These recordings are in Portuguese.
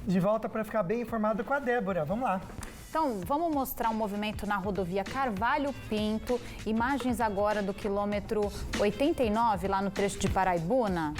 de volta para ficar bem informado com a Débora. Vamos lá. Então, vamos mostrar um movimento na rodovia Carvalho Pinto. Imagens agora do quilômetro 89, lá no trecho de Paraibuna.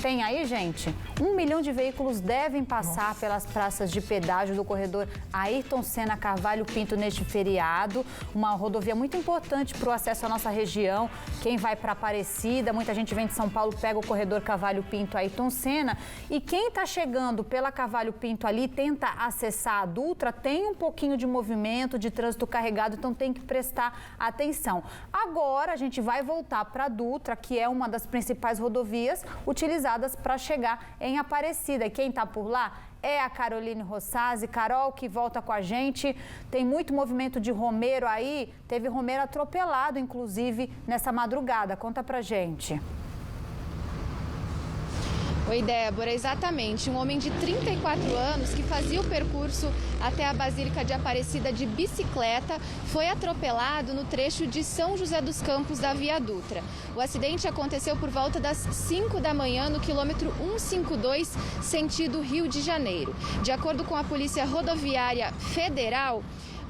Tem aí, gente? 1 milhão de veículos devem passar pelas praças de pedágio do corredor Ayrton Senna Carvalho Pinto neste feriado. Uma rodovia muito importante para o acesso à nossa região. Quem vai para Aparecida, muita gente vem de São Paulo, pega o corredor Carvalho Pinto Ayrton Senna. E quem está chegando pela Carvalho Pinto ali, tenta acessar a Dutra, tem um pouquinho de movimento, de trânsito carregado, então tem que prestar atenção. Agora a gente vai voltar para a Dutra, que é uma das principais rodovias utilizadas para chegar em Aparecida. E quem está por lá é a Caroline Rossazzi. Carol, que volta com a gente. Tem muito movimento de romeiro aí. Teve romeiro atropelado, inclusive, nessa madrugada. Conta pra gente. Oi, Débora, exatamente. Um homem de 34 anos que fazia o percurso até a Basílica de Aparecida de bicicleta foi atropelado no trecho de São José dos Campos da Via Dutra. O acidente aconteceu por volta das 5 da manhã no quilômetro 152, sentido Rio de Janeiro. De acordo com a Polícia Rodoviária Federal,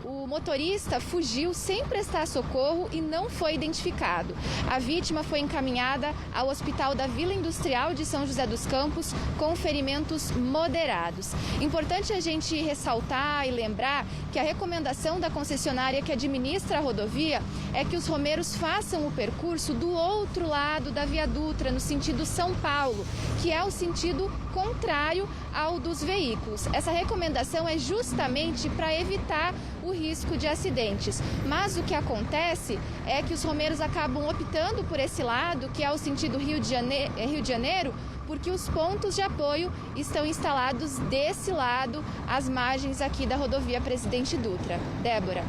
o motorista fugiu sem prestar socorro e não foi identificado. A vítima foi encaminhada ao Hospital da Vila Industrial de São José dos Campos com ferimentos moderados. Importante a gente ressaltar e lembrar que a recomendação da concessionária que administra a rodovia é que os romeiros façam o percurso do outro lado da Via Dutra, no sentido São Paulo, que é o sentido contrário ao dos veículos. Essa recomendação é justamente para evitar o risco de acidentes. Mas o que acontece é que os romeiros acabam optando por esse lado, que é o sentido Rio de Janeiro, porque os pontos de apoio estão instalados desse lado, às margens aqui da rodovia Presidente Dutra. Débora.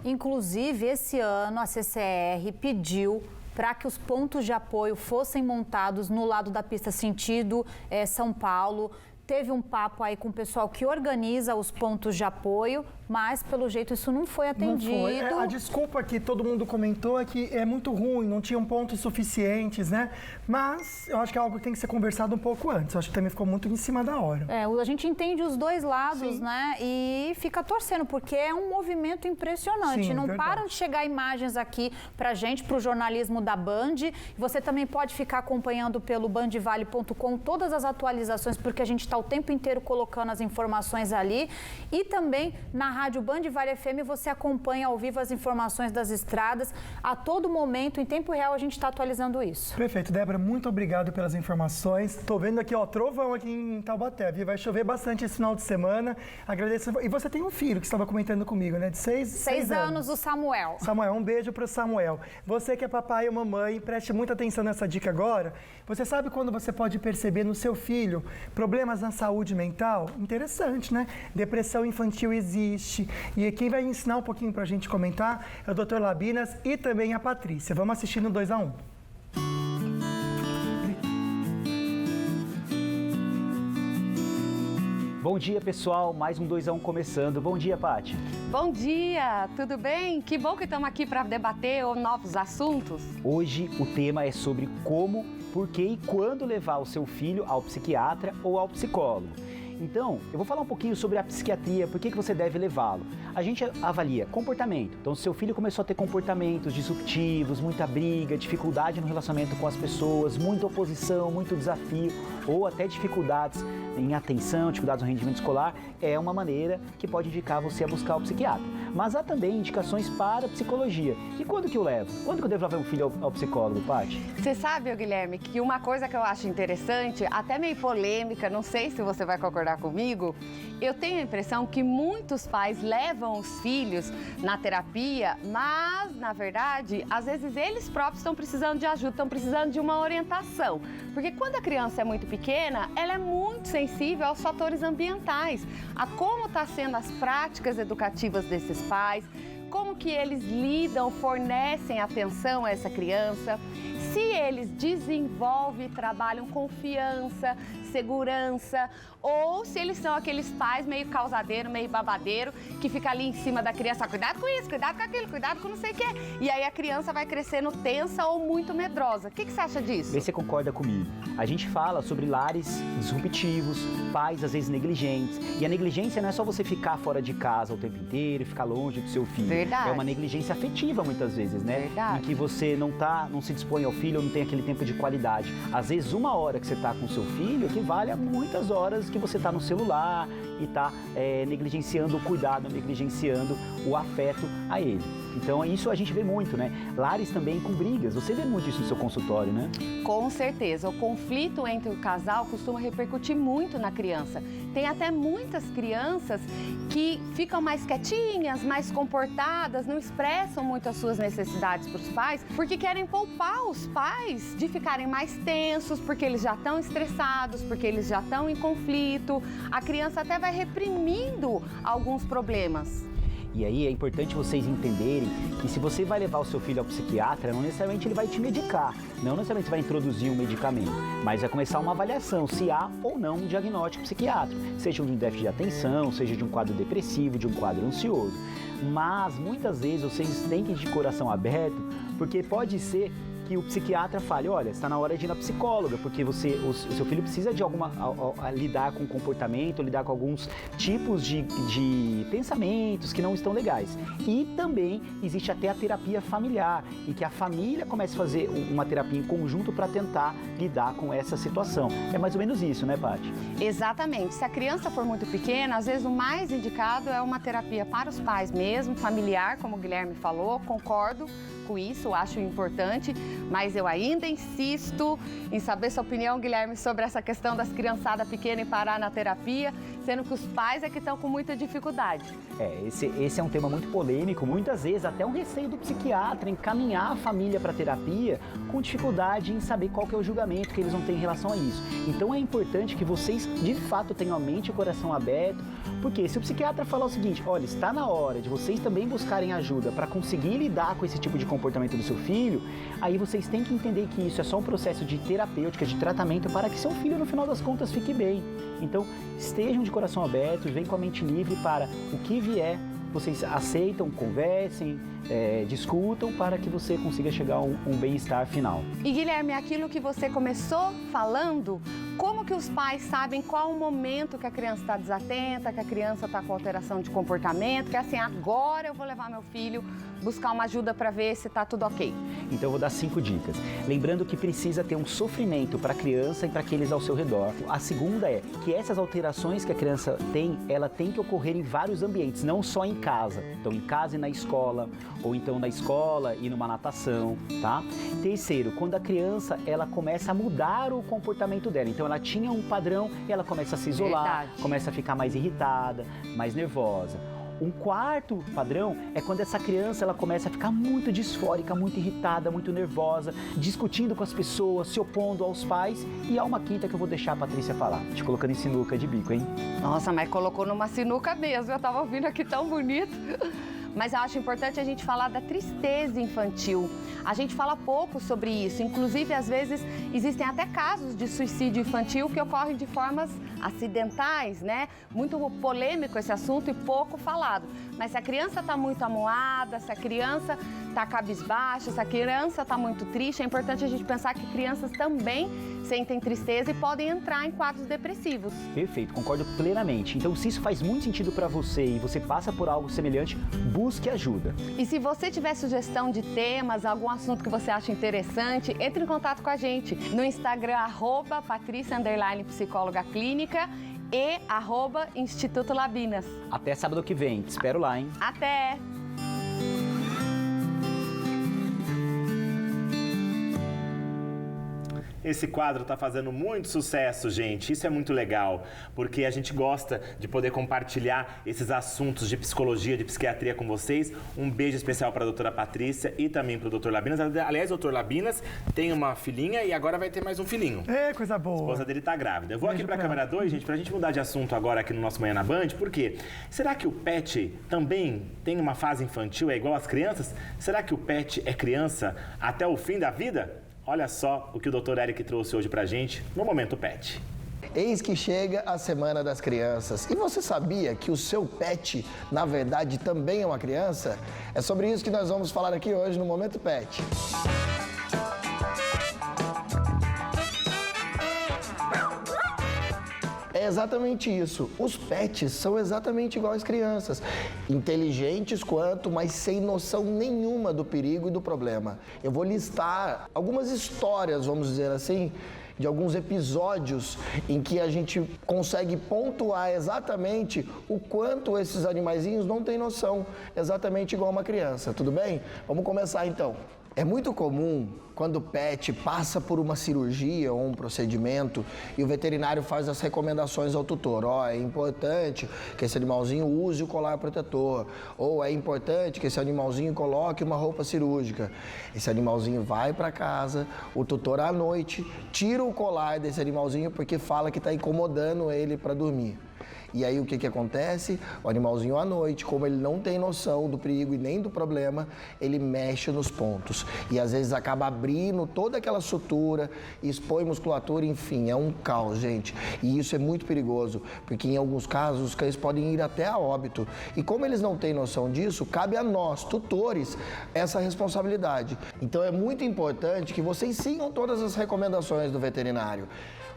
Inclusive, esse ano a CCR pediu para que os pontos de apoio fossem montados no lado da pista sentido São Paulo. Teve um papo aí com o pessoal que organiza os pontos de apoio, mas pelo jeito isso não foi atendido. Não foi. A desculpa que todo mundo comentou é que é muito ruim, não tinham pontos suficientes, né? Mas eu acho que é algo que tem que ser conversado um pouco antes. Eu acho que também ficou muito em cima da hora. A gente entende os dois lados, Sim. né? E fica torcendo, porque é um movimento impressionante. Sim, não verdade. param de chegar imagens aqui pra gente, pro jornalismo da Band. Você também pode ficar acompanhando pelo bandvale.com todas as atualizações, porque a gente está o tempo inteiro colocando as informações ali. E também na rádio Band Vale FM você acompanha ao vivo as informações das estradas. A todo momento, em tempo real, a gente está atualizando isso. Perfeito, Débora, muito obrigado pelas informações. Tô vendo aqui, ó, trovão aqui em Taubaté, viu? Vai chover bastante esse final de semana. Agradeço. E você tem um filho que estava comentando comigo, né? De 6 anos, o Samuel. Samuel, um beijo para o Samuel. Você que é papai ou mamãe, preste muita atenção nessa dica agora. Você sabe quando você pode perceber no seu filho problemas na saúde mental? Interessante, né? Depressão infantil existe. E quem vai ensinar um pouquinho pra gente comentar é o Dr. Labinas e também a Patrícia. Vamos assistir no 2-1. Bom dia, pessoal. Mais um 2-1 começando. Bom dia, Paty. Bom dia, tudo bem? Que bom que estamos aqui para debater novos assuntos. Hoje o tema é sobre como, por que e quando levar o seu filho ao psiquiatra ou ao psicólogo. Então, eu vou falar um pouquinho sobre a psiquiatria, por que você deve levá-lo. A gente avalia comportamento. Então, se seu filho começou a ter comportamentos disruptivos, muita briga, dificuldade no relacionamento com as pessoas, muita oposição, muito desafio, ou até dificuldades em atenção, dificuldades no rendimento escolar, é uma maneira que pode indicar você a buscar o psiquiatra. Mas há também indicações para psicologia. E quando que eu levo? Quando que eu devo levar um filho ao psicólogo, Paty? Você sabe, Guilherme, que uma coisa que eu acho interessante, até meio polêmica, não sei se você vai concordar comigo, eu tenho a impressão que muitos pais levam os filhos na terapia, mas, na verdade, às vezes eles próprios estão precisando de ajuda, estão precisando de uma orientação. Porque quando a criança é muito pequena, ela é muito sensível aos fatores ambientais, a como estão sendo as práticas educativas desses pais, como que eles lidam, fornecem atenção a essa criança, se eles desenvolvem e trabalham confiança, segurança, ou se eles são aqueles pais meio causadeiro, meio babadeiro, que fica ali em cima da criança, cuidado com isso, cuidado com aquilo, cuidado com não sei o quê. E aí a criança vai crescendo tensa ou muito medrosa. O que você acha disso? Vê se você concorda comigo. A gente fala sobre lares disruptivos, pais às vezes negligentes. E a negligência não é só você ficar fora de casa o tempo inteiro, ficar longe do seu filho. Verdade. É uma negligência afetiva muitas vezes, né? Verdade. Em que você não se dispõe ao filho, ou não tem aquele tempo de qualidade. Às vezes 1 hora que você está com o seu filho equivale a muitas horas que você está no celular e está negligenciando o cuidado, negligenciando o afeto a ele. Então isso a gente vê muito, né? Lares também com brigas. Você vê muito isso no seu consultório, né? Com certeza. O conflito entre o casal costuma repercutir muito na criança. Tem até muitas crianças que ficam mais quietinhas, mais comportadas, não expressam muito as suas necessidades para os pais, porque querem poupar os pais de ficarem mais tensos, porque eles já estão estressados, porque eles já estão em conflito. A criança até vai reprimindo alguns problemas. E aí é importante vocês entenderem que se você vai levar o seu filho ao psiquiatra, não necessariamente ele vai te medicar, não necessariamente vai introduzir um medicamento, mas vai começar uma avaliação se há ou não um diagnóstico psiquiátrico, seja de um déficit de atenção, seja de um quadro depressivo, de um quadro ansioso. Mas muitas vezes vocês têm que ir de coração aberto, porque pode ser que o psiquiatra fale, olha, está na hora de ir na psicóloga, porque o seu filho precisa de lidar com comportamento, lidar com alguns tipos de pensamentos que não estão legais. E também existe até a terapia familiar, em que a família começa a fazer uma terapia em conjunto para tentar lidar com essa situação. É mais ou menos isso, né, Paty? Exatamente. Se a criança for muito pequena, às vezes o mais indicado é uma terapia para os pais mesmo, familiar, como o Guilherme falou, concordo com isso, acho importante, mas eu ainda insisto em saber sua opinião, Guilherme, sobre essa questão das criançadas pequenas e parar na terapia, sendo que os pais é que estão com muita dificuldade. Esse é um tema muito polêmico, muitas vezes até um receio do psiquiatra encaminhar a família para terapia com dificuldade em saber qual que é o julgamento que eles vão ter em relação a isso. Então é importante que vocês de fato tenham a mente e o coração aberto, porque se o psiquiatra falar o seguinte, olha, está na hora de vocês também buscarem ajuda para conseguir lidar com esse tipo de comportamento do seu filho, aí vocês têm que entender que isso é só um processo de terapêutica, de tratamento para que seu filho no final das contas fique bem. Então estejam de coração aberto, venham com a mente livre para o que vier, vocês aceitam, conversem, discutam para que você consiga chegar a um bem-estar final. E Guilherme, aquilo que você começou falando, como que os pais sabem qual o momento que a criança está desatenta, que a criança está com alteração de comportamento, que é assim, agora eu vou levar meu filho buscar uma ajuda para ver se está tudo ok? Então eu vou dar 5 dicas. Lembrando que precisa ter um sofrimento para a criança e para aqueles ao seu redor. A segunda é que essas alterações que a criança tem, ela tem que ocorrer em vários ambientes, não só em casa. Então em casa e na escola, ou então na escola e numa natação, tá? Terceiro, quando a criança ela começa a mudar o comportamento dela. Então ela tinha um padrão e ela começa a se isolar, Verdade. começa a ficar mais irritada, mais nervosa. Um quarto padrão é quando essa criança ela começa a ficar muito disfórica, muito irritada, muito nervosa, discutindo com as pessoas, se opondo aos pais. E há uma quinta que eu vou deixar a Patrícia falar, te colocando em sinuca de bico, hein? Nossa, mas colocou numa sinuca mesmo, eu tava ouvindo aqui tão bonito. Mas eu acho importante a gente falar da tristeza infantil. A gente fala pouco sobre isso, inclusive às vezes existem até casos de suicídio infantil que ocorrem de formas acidentais, né? Muito polêmico esse assunto e pouco falado. Mas se a criança está muito amuada, se a criança está cabisbaixa, se a criança está muito triste, é importante a gente pensar que crianças também sentem tristeza e podem entrar em quadros depressivos. Perfeito, concordo plenamente. Então, se isso faz muito sentido para você e você passa por algo semelhante, busque ajuda. E se você tiver sugestão de temas, algum assunto que você acha interessante, entre em contato com a gente no Instagram, @Patrícia_psicóloga clínica e @Instituto Labinas. Até sábado que vem, te espero lá, hein? Até! Esse quadro está fazendo muito sucesso, gente. Isso é muito legal, porque a gente gosta de poder compartilhar esses assuntos de psicologia, de psiquiatria com vocês. Um beijo especial para a doutora Patrícia e também para o doutor Labinas. Aliás, o doutor Labinas tem uma filhinha e agora vai ter mais um filhinho. É, coisa boa. A esposa dele está grávida. Eu vou Beijo aqui para a pra câmera 2, gente, para a gente mudar de assunto agora aqui no nosso Manhã na Band. Por quê? Será que o pet também tem uma fase infantil, é igual às crianças? Será que o pet é criança até o fim da vida? Olha só o que o Dr. Eric trouxe hoje pra gente no Momento Pet. Eis que chega a Semana das Crianças. E você sabia que o seu pet, na verdade, também é uma criança? É sobre isso que nós vamos falar aqui hoje no Momento Pet. É exatamente isso. Os pets são exatamente igual às crianças. Inteligentes quanto, mas sem noção nenhuma do perigo e do problema. Eu vou listar algumas histórias, vamos dizer assim, de alguns episódios em que a gente consegue pontuar exatamente o quanto esses animaizinhos não têm noção, exatamente igual uma criança, tudo bem? Vamos começar então. É muito comum quando o pet passa por uma cirurgia ou um procedimento e o veterinário faz as recomendações ao tutor. É importante que esse animalzinho use o colar protetor, ou é importante que esse animalzinho coloque uma roupa cirúrgica. Esse animalzinho vai para casa, o tutor à noite tira o colar desse animalzinho porque fala que está incomodando ele para dormir. E aí o que acontece? O animalzinho à noite, como ele não tem noção do perigo e nem do problema, ele mexe nos pontos. E às vezes acaba abrindo toda aquela sutura, expõe musculatura, enfim, é um caos, gente. E isso é muito perigoso, porque em alguns casos os cães podem ir até a óbito. E como eles não têm noção disso, cabe a nós, tutores, essa responsabilidade. Então é muito importante que vocês sigam todas as recomendações do veterinário.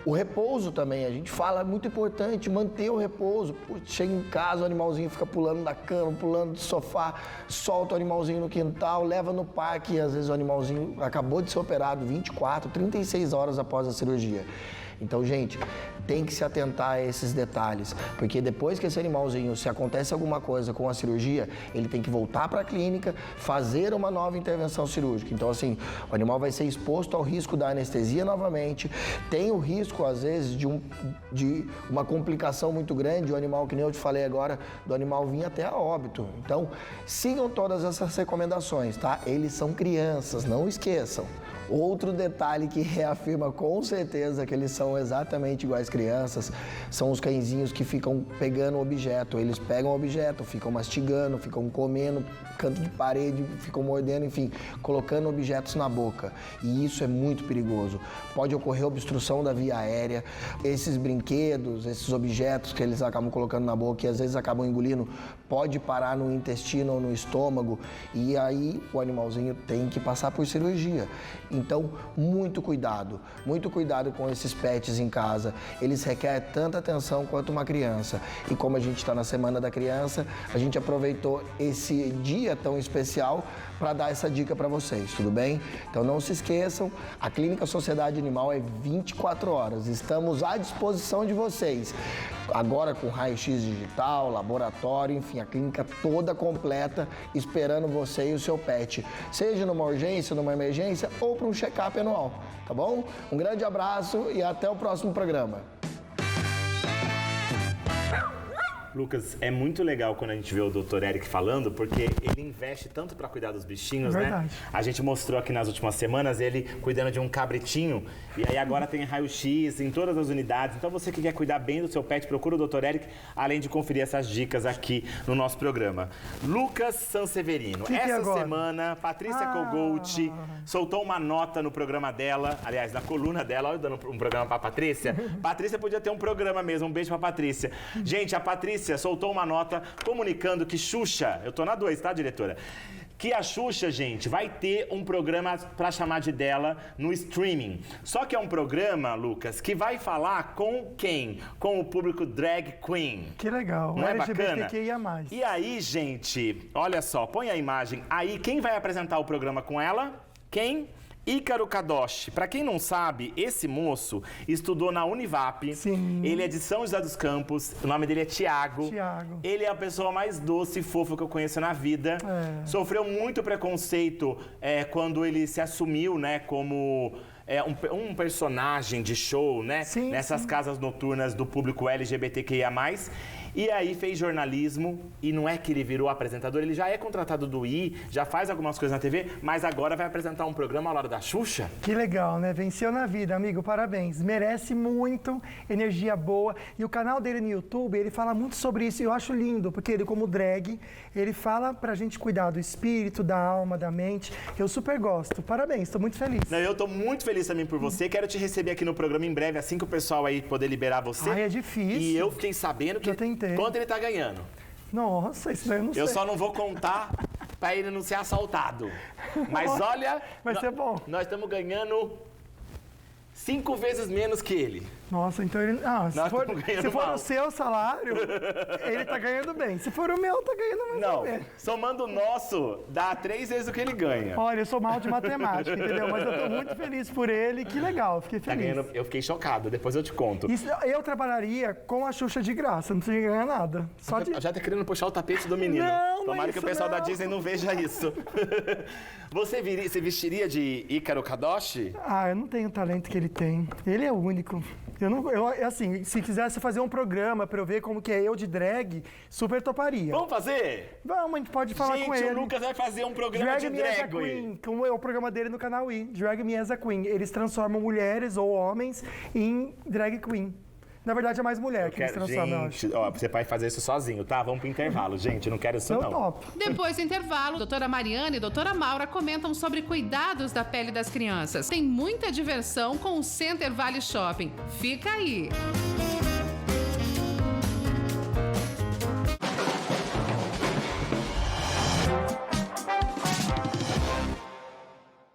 O repouso também, a gente fala, é muito importante manter o repouso. Chega em casa, o animalzinho fica pulando da cama, pulando do sofá, solta o animalzinho no quintal, leva no parque e às vezes o animalzinho acabou de ser operado 24, 36 horas após a cirurgia. Então, gente, tem que se atentar a esses detalhes, porque depois que esse animalzinho, se acontece alguma coisa com a cirurgia, ele tem que voltar para a clínica, fazer uma nova intervenção cirúrgica. Então, assim, o animal vai ser exposto ao risco da anestesia novamente, tem o risco, às vezes, de uma complicação muito grande, o animal, que nem eu te falei agora, do animal vir até a óbito. Então, sigam todas essas recomendações, tá? Eles são crianças, não esqueçam. Outro detalhe que reafirma com certeza que eles são exatamente iguais crianças são os cãezinhos que ficam pegando o objeto. Eles pegam o objeto, ficam mastigando, ficam comendo canto de parede, ficam mordendo, enfim, colocando objetos na boca. E isso é muito perigoso. Pode ocorrer obstrução da via aérea. Esses brinquedos, esses objetos que eles acabam colocando na boca e às vezes acabam engolindo, pode parar no intestino ou no estômago e aí o animalzinho tem que passar por cirurgia. Então, muito cuidado com esses pets em casa. Eles requerem tanta atenção quanto uma criança. E como a gente está na Semana da Criança, a gente aproveitou esse dia tão especial para dar essa dica para vocês, tudo bem? Então não se esqueçam, a Clínica Sociedade Animal é 24 horas. Estamos à disposição de vocês. Agora com raio-x digital, laboratório, enfim, a clínica toda completa, esperando você e o seu pet. Seja numa urgência, numa emergência ou para um check-up anual, tá bom? Um grande abraço e até o próximo programa. Lucas, é muito legal quando a gente vê o Dr. Eric falando, porque ele investe tanto para cuidar dos bichinhos, Verdade. né? A gente mostrou aqui nas últimas semanas ele cuidando de um cabritinho, e aí agora tem raio-x em todas as unidades. Então você que quer cuidar bem do seu pet, procura o Dr. Eric, além de conferir essas dicas aqui no nosso programa. Lucas Sanseverino, essa semana, Patrícia Kogolt soltou uma nota no programa dela, aliás, na coluna dela, olha, dando um programa para Patrícia. Patrícia podia ter um programa mesmo, um beijo para Patrícia. Gente, a Patrícia soltou uma nota comunicando que Xuxa, eu tô na 2, tá, diretora? Que a Xuxa, gente, vai ter um programa pra chamar de dela no streaming. Só que é um programa, Lucas, que vai falar com quem? Com o público drag queen. Que legal, não é bacana? LGBTQIA+. E aí, gente, olha só, põe a imagem. Aí, quem vai apresentar o programa com ela? Quem? Ícaro Kadoshi. Para quem não sabe, esse moço estudou na Univap. Sim. Ele é de São José dos Campos. O nome dele é Tiago. Ele é a pessoa mais doce e fofa que eu conheço na vida. Sofreu muito preconceito quando ele se assumiu, né, como um personagem de show, né? Sim, nessas casas noturnas do público LGBTQIA+. E aí fez jornalismo, e não é que ele virou apresentador, ele já é contratado do I, já faz algumas coisas na TV, mas agora vai apresentar um programa ao lado da Xuxa. Que legal, né? Venceu na vida, amigo, parabéns. Merece muito, energia boa. E o canal dele no YouTube, ele fala muito sobre isso, e eu acho lindo, porque ele, como drag, ele fala pra gente cuidar do espírito, da alma, da mente. Eu super gosto. Parabéns, tô muito feliz. Não, eu tô muito feliz feliz também por você. Quero te receber aqui no programa em breve, assim que o pessoal aí poder liberar você. Ai, é difícil. E eu fiquei sabendo que... Já tentei. Quanto ele tá ganhando? Nossa, isso daí eu não sei. Eu só não vou contar pra ele não ser assaltado. Mas olha... Vai ser bom. Nós estamos ganhando 5 vezes menos que ele. Nossa, então ele... Ah, Nós se estamos ganhando for mal. o seu salário, ele tá ganhando bem. Se for o meu, tá ganhando mais ou Não, menos. somando o nosso, dá 3 vezes o que ele ganha. Olha, eu sou mal de matemática, entendeu? Mas eu tô muito feliz por ele. Que legal, fiquei Tá feliz. ganhando, eu fiquei chocado, depois eu te conto. Isso, eu trabalharia com a Xuxa de graça, não precisa ganhar nada. Só de... Já tá querendo puxar o tapete do menino. Não, Tomara não é que o isso pessoal da não. Disney não veja isso. Você vestiria de Ícaro Kadoshi? Ah, eu não tenho o talento que ele tem. Ele é o único. Assim, se quisesse fazer um programa pra eu ver como que é eu de drag, super toparia. Vamos fazer? Vamos, a gente pode falar com ele. Gente, o Lucas vai fazer um programa Drag de Me as a drag. Queen, como é o programa dele no canal I. Drag Me as a Queen. Eles transformam mulheres ou homens em drag queen. Na verdade, é mais mulher que eles transformam, eu acho. Gente, ó, você pode fazer isso sozinho, tá? Vamos pro intervalo, gente. Eu não quero isso, Eu não. topo. Depois do intervalo, doutora Mariana e doutora Maura comentam sobre cuidados da pele das crianças. Tem muita diversão com o Center Valley Shopping. Fica aí!